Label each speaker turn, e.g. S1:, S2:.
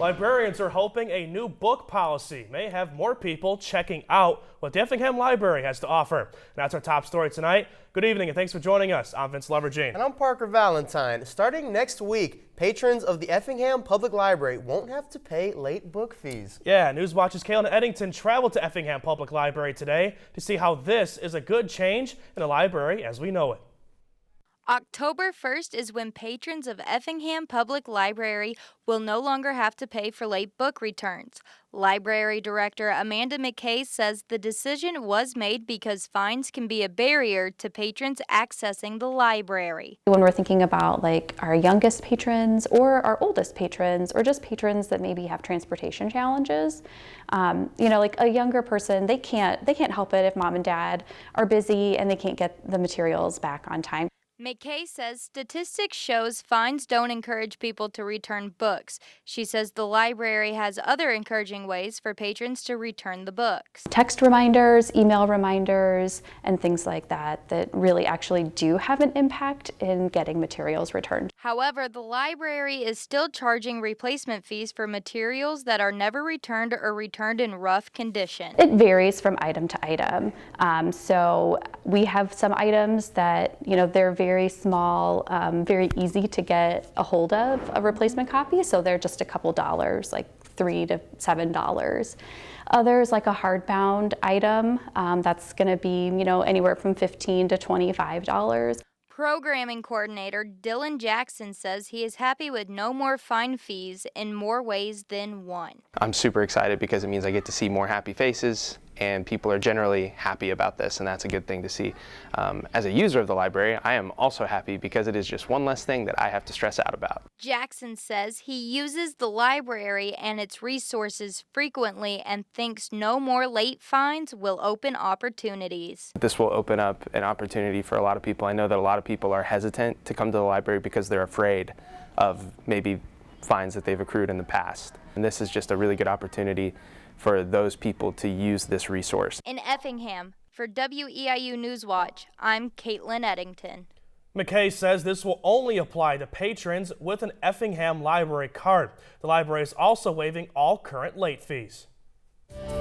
S1: Librarians are hoping a new book policy may have more people checking out what the Effingham Library has to offer. And that's our top story tonight. Good evening and thanks for joining us. I'm Vince Levergine.
S2: And I'm Parker Valentine. Starting next week, patrons of the Effingham Public Library won't have to pay late book fees.
S1: Yeah, Newswatch's Katelyn and Eddington traveled to Effingham Public Library today to see how this is a good change in a library as we know it.
S3: October 1st is when patrons of Effingham Public Library will no longer have to pay for late book returns. Library Director Amanda McKay says the decision was made because fines can be a barrier to patrons accessing the library.
S4: When we're thinking about like our youngest patrons or our oldest patrons or just patrons that maybe have transportation challenges, like a younger person, they can't help it if mom and dad are busy and they can't get the materials back on time.
S3: McKay says statistics shows fines don't encourage people to return books. She says the library has other encouraging ways for patrons to return the books.
S4: Text reminders, email reminders, and things like that really actually do have an impact in getting materials returned.
S3: However, the library is still charging replacement fees for materials that are never returned or returned in rough condition.
S4: It varies from item to item. So we have some items that, they're very small, very easy to get a hold of a replacement copy, so they're just a couple dollars, like $3 to $7. Others, like a hardbound item, that's going to be anywhere from $15 to $25.
S3: Programming coordinator Dylan Jackson says he is happy with no more fine fees in more ways than one.
S5: I'm super excited because it means I get to see more happy faces and people are generally happy about this, and that's a good thing to see. As a user of the library, I am also happy because it is just one less thing that I have to stress out about.
S3: Jackson says he uses the library and its resources frequently and thinks no more late fines will open opportunities.
S5: This will open up an opportunity for a lot of people. I know that a lot of people are hesitant to come to the library because they're afraid of maybe fines that they've accrued in the past. And this is just a really good opportunity for those people to use this resource.
S3: In Effingham, for WEIU Newswatch, I'm Katelyn Eddington.
S1: McKay says this will only apply to patrons with an Effingham Library card. The library is also waiving all current late fees.